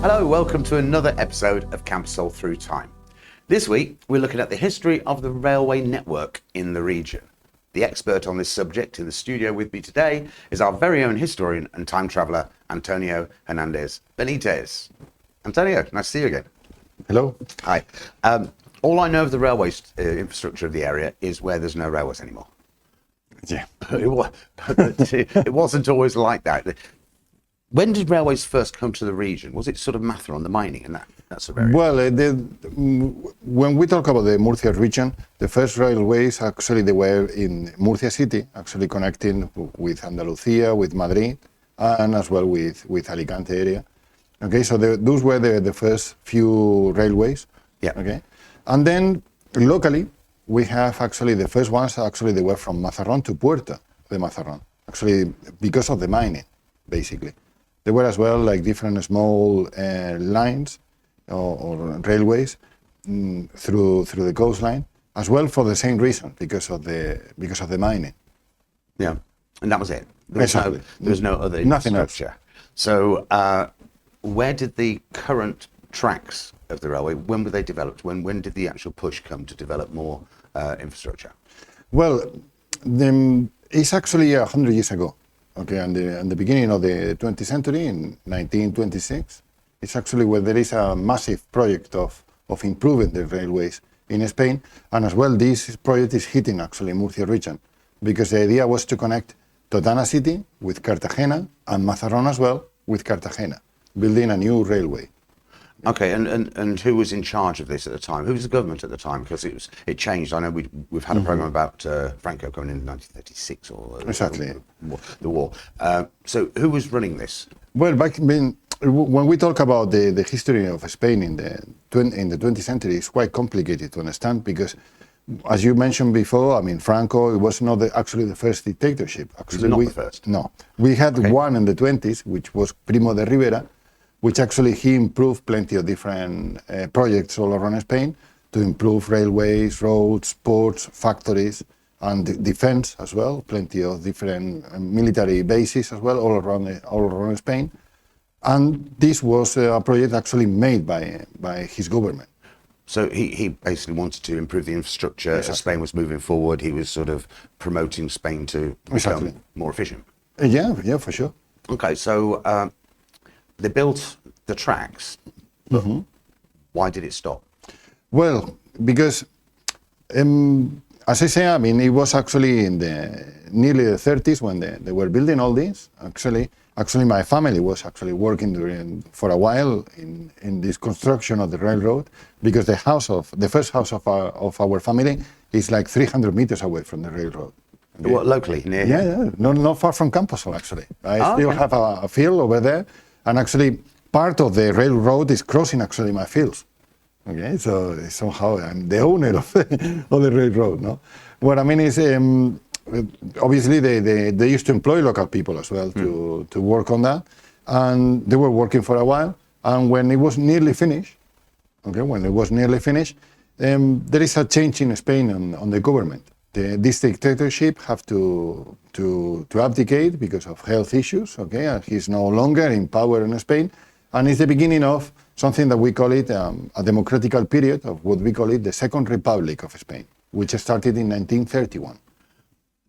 Hello, welcome to another episode of Camposol Through Time. This week, we're looking at the history of the railway network in the region. The expert on this subject in the studio with me today is our very own historian and time traveller, Antonio Hernandez Benitez. Antonio, nice to see you again. Hello. Hi. All I know of the railways infrastructure of the area is where there's no railways anymore. Yeah. It wasn't always like that. When did railways first come to the region? Was it sort of Matharon, the mining, and that sort of area? Well, when we talk about the Murcia region, the first railways actually they were in Murcia city, actually connecting with Andalusia, with Madrid, and as well with Alicante area. Okay, so those were the first few railways. Yeah. Okay, and then locally we have actually the first ones. Actually, they were from Mazarrón to Puerta de Mazarrón. Actually, because of the mining, basically. There were as well like different small lines or railways through the coastline, as well for the same reason, because of the mining. Yeah, and that was it. There was no other Nothing else. infrastructure. So, where did the current tracks of the railway, when were they developed? When did the actual push come to develop more infrastructure? Well, it's actually 100 years ago. Okay, and the beginning of the 20th century, in 1926, it's actually where there is a massive project of improving the railways in Spain, and as well this project is hitting actually Murcia region, because the idea was to connect Totana city with Cartagena and Mazarrón as well with Cartagena, building a new railway. Okay, and who was in charge of this at the time? Who was the government at the time? Because it changed. I know we've had a program about Franco coming in 1936 or exactly the war. So who was running this? Well, when we talk about the history of Spain in the 20th century, it's quite complicated to understand because, as you mentioned before, I mean Franco it was not actually the first dictatorship. Actually, not the first. No, we had one in the 20s, which was Primo de Rivera, which actually he improved plenty of different projects all around Spain to improve railways, roads, ports, factories, and defense as well. Plenty of different military bases as well all around Spain. And this was a project actually made by his government. So he basically wanted to improve the infrastructure. Exactly. As Spain was moving forward, he was sort of promoting Spain to become more efficient. Yeah, for sure. Okay, so they built the tracks, but why did it stop? Well, because as I say, I mean, it was actually in nearly the 30s when they were building all this. Actually, my family was actually working for a while in this construction of the railroad, because the first house of our family is like 300 meters away from the railroad. Okay. What, locally, near here? Yeah, not far from Camposol, actually. I still have a field over there, and actually part of the railroad is crossing actually my fields. Okay, so somehow I'm the owner of the railroad. No, what I mean is obviously they used to employ local people as well to work on that, and they were working for a while. And when it was nearly finished, there is a change in Spain on the government. This dictatorship have to abdicate because of health issues. Okay, and he's no longer in power in Spain, and it's the beginning of something that we call it a democratical period of what we call it the Second Republic of Spain, which started in 1931.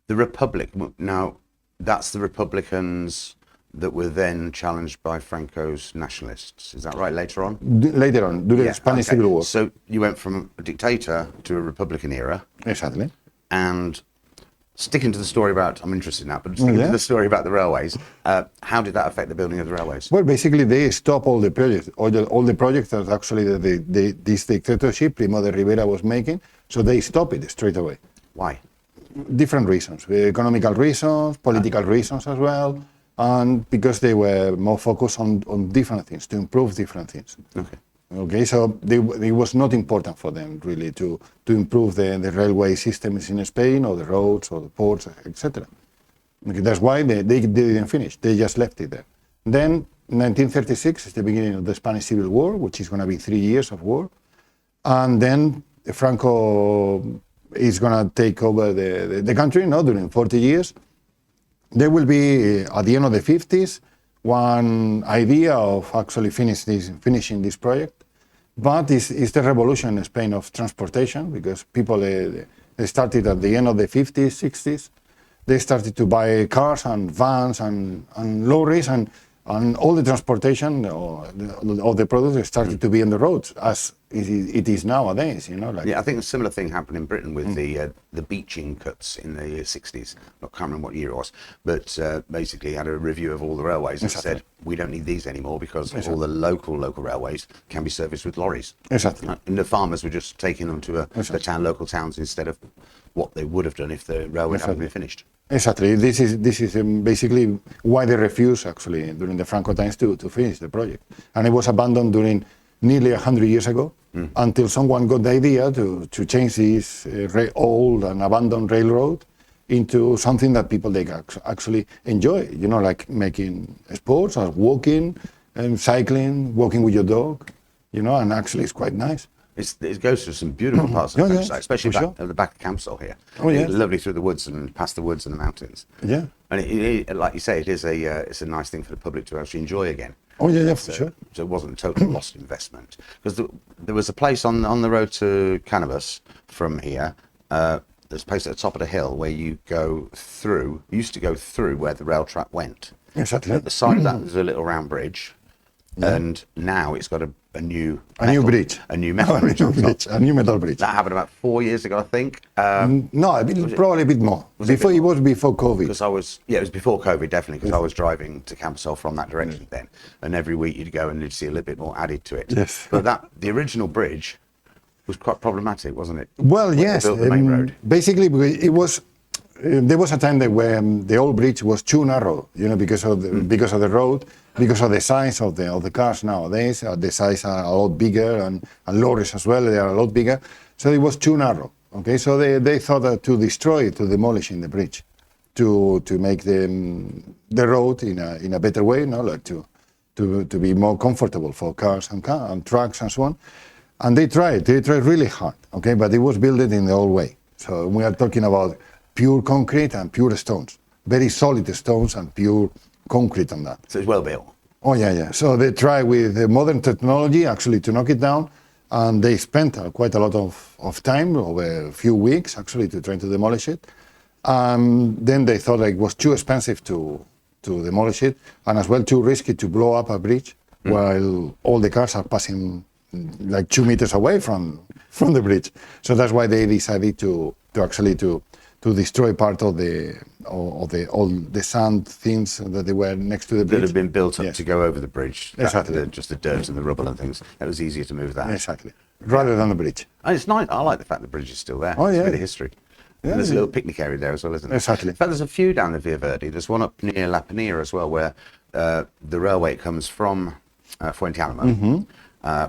The Republic, now that's the Republicans that were then challenged by Franco's nationalists. Is that right, later on? Later on, during the Spanish Civil War. So you went from a dictator to a Republican era. Exactly. And sticking to the story about, I'm interested in that, but sticking to the story about the railways, how did that affect the building of the railways? Well, basically they stopped all the projects, all the projects that actually this dictatorship, Primo de Rivera, was making, so they stopped it straight away. Why? Different reasons, economical reasons, political reasons as well, and because they were more focused on different things, to improve different things. Okay, so it was not important for them really to improve the railway systems in Spain, or the roads, or the ports, etc. Okay, that's why they didn't finish. They just left it there. Then 1936 is the beginning of the Spanish Civil War, which is going to be 3 years of war, and then Franco is going to take over the country, during 40 years. There will be, at the end of the 50s, one idea of actually finishing this project, but it's the revolution in Spain of transportation, because people they started at the end of the 50s, 60s. They started to buy cars and vans and lorries and all the transportation of the products started to be on the roads as it is nowadays. Yeah, I think a similar thing happened in Britain with the beaching cuts in the 60s. I can't remember what year it was, but basically had a review of all the railways and said we don't need these anymore because all the local railways can be serviced with lorries. Exactly. And the farmers were just taking them to the local towns instead of what they would have done if the railway hadn't been finished. Exactly. This is basically why they refused actually during the Franco times to finish the project, and it was abandoned during nearly 100 years ago until someone got the idea to change this old and abandoned railroad into something that people they actually enjoy. Like making sports or walking and cycling, walking with your dog. And actually it's quite nice. It goes through some beautiful parts of the countryside, especially at the back of Camposol here. Oh, yeah. Lovely through the woods and past the woods and the mountains. Yeah. And it, like you say, it's a nice thing for the public to actually enjoy again. Oh yeah, for sure. So it wasn't a total lost investment. Because there was a place on the road to Cannabis from here. There's a place at the top of the hill where you used to go through where the rail track went. Exactly. At the side of that, there's a little round bridge. Yeah. And now it's got a new bridge, a new metal bridge, a new metal bridge. That happened about 4 years ago, I think. No, probably a bit more. It was before COVID. Because it was before COVID, definitely. Because I was driving to Camposol from that direction then, and every week you'd go and you'd see a little bit more added to it. Yes. But the original bridge was quite problematic, wasn't it? Well, yes. Built the main road. Basically, it was. There was a time where the old bridge was too narrow, because of the road, because of the size of the cars nowadays. The size are a lot bigger, and lorries as well. They are a lot bigger, so it was too narrow. Okay, so they thought that to destroy it, to demolishing the bridge, to make the road in a better way, like to be more comfortable for cars and trucks and so on. And they tried really hard. Okay, but it was built in the old way. So we are talking about pure concrete and pure stones, very solid stones and pure concrete on that. So it's well built. Oh yeah. So they try with the modern technology actually to knock it down, and they spent quite a lot of time over a few weeks actually to try to demolish it. Then they thought it was too expensive to demolish it, and as well too risky to blow up a bridge while all the cars are passing like 2 meters away from the bridge. So that's why they decided to destroy part of all the sand things that they were next to the bridge. That had been built up to go over the bridge. Exactly. Just the dirt and the rubble and things. It was easier to move that. Exactly. Rather than the bridge. And it's nice. I like the fact the bridge is still there. Oh, yeah. It's a bit of history. Yeah, and there's a little picnic area there as well, isn't there? Exactly. In fact, there's a few down the Via Verde. There's one up near La Pinilla as well, where the railway comes from Fuentealamo,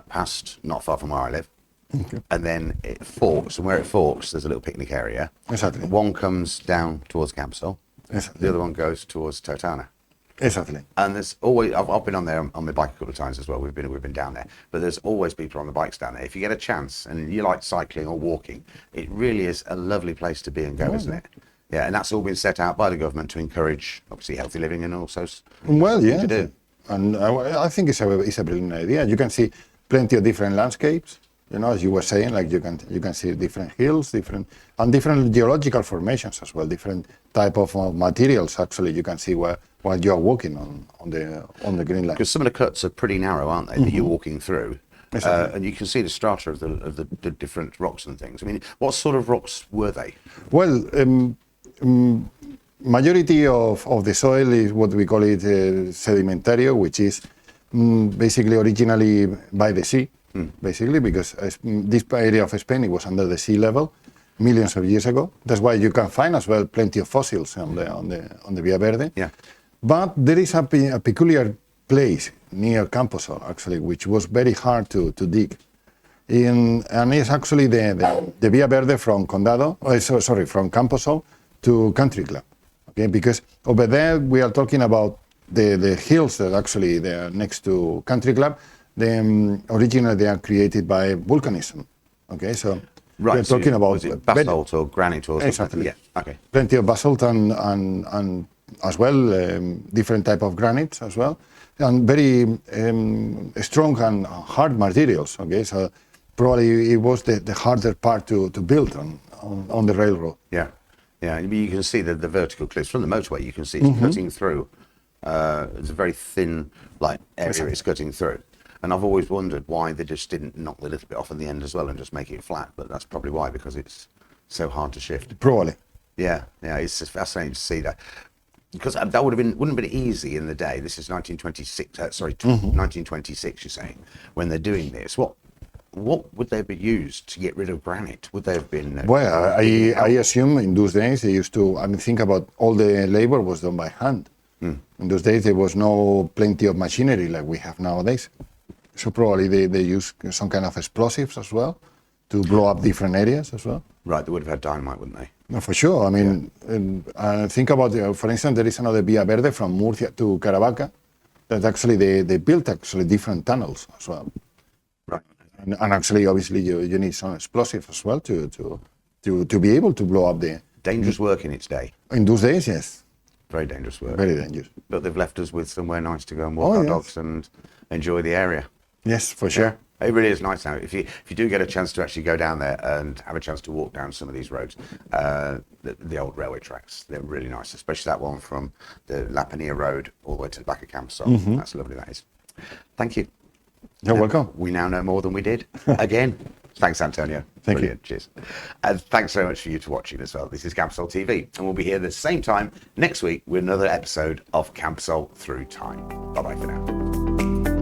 past not far from where I live. Okay. And then it forks, and where it forks, there's a little picnic area. Exactly. One comes down towards Camposol. Exactly. The other one goes towards Totana. Exactly. And there's always, I've been on there on my bike a couple of times as well. We've been down there, but there's always people on the bikes down there. If you get a chance and you like cycling or walking, it really is a lovely place to be and go, isn't it? Yeah, and that's all been set out by the government to encourage, obviously, healthy living and also to do. And I think it's a brilliant idea. You can see plenty of different landscapes. As you were saying, like you can see different hills, different geological formations as well, different type of materials. Actually, you can see while you are walking on the green line. Because some of the cuts are pretty narrow, aren't they? That you're walking through, exactly. And you can see the strata of the different rocks and things. I mean, what sort of rocks were they? Well, majority of the soil is what we call it sedimentario, which is basically originally by the sea. Basically, because this area of Spain, it was under the sea level millions of years ago. That's why you can find as well plenty of fossils on the Via Verde. Yeah. But there is a peculiar place near Camposol, actually, which was very hard to dig. And it's actually the Via Verde from from Camposol to Country Club. Okay, because over there we are talking about the hills that actually they are next to Country Club. Originally they are created by volcanism. Okay, so we're talking about basalt or granite or something. Exactly. Yeah. Okay. Plenty of basalt and as well, different type of granites as well, and very strong and hard materials. Okay, so probably it was the harder part to build on the railroad. Yeah, yeah. You can see the vertical cliffs from the motorway. You can see it's cutting through. It's a very thin, area it's cutting through. And I've always wondered why they just didn't knock the little bit off in the end as well and just make it flat. But that's probably why, because it's so hard to shift. Probably. Yeah, it's just fascinating to see that. Because that wouldn't have been easy in the day. This is 1926. 1926. You're saying when they're doing this, what would they be used to get rid of granite? Would they have been? Well, I assume in those days they used to. I mean, think about all the labor was done by hand. In those days there was no plenty of machinery like we have nowadays. So probably they use some kind of explosives as well to blow up different areas as well. Right, they would have had dynamite, wouldn't they? No, for sure. I mean, think about, for instance, there is another Via Verde from Murcia to Caravaca that actually they built different tunnels as well. Right. And actually, obviously, you need some explosives as well to be able to blow up the... Dangerous work in its day. In those days, yes. Very dangerous work. Very dangerous. But they've left us with somewhere nice to go and walk our dogs and enjoy the area. Yes, for sure. Yeah, it really is nice now. If you do get a chance to actually go down there and have a chance to walk down some of these roads, the old railway tracks, they're really nice, especially that one from the Lapania Road all the way to the back of Camposol. That's lovely, that is. Thank you. You're welcome. We now know more than we did. Again. Thanks, Antonio. Thank Brilliant. you. Cheers. And thanks so much for you to watching as well. This is Camposol TV, and we'll be here the same time next week with another episode of Camposol Through Time. Bye-bye for now.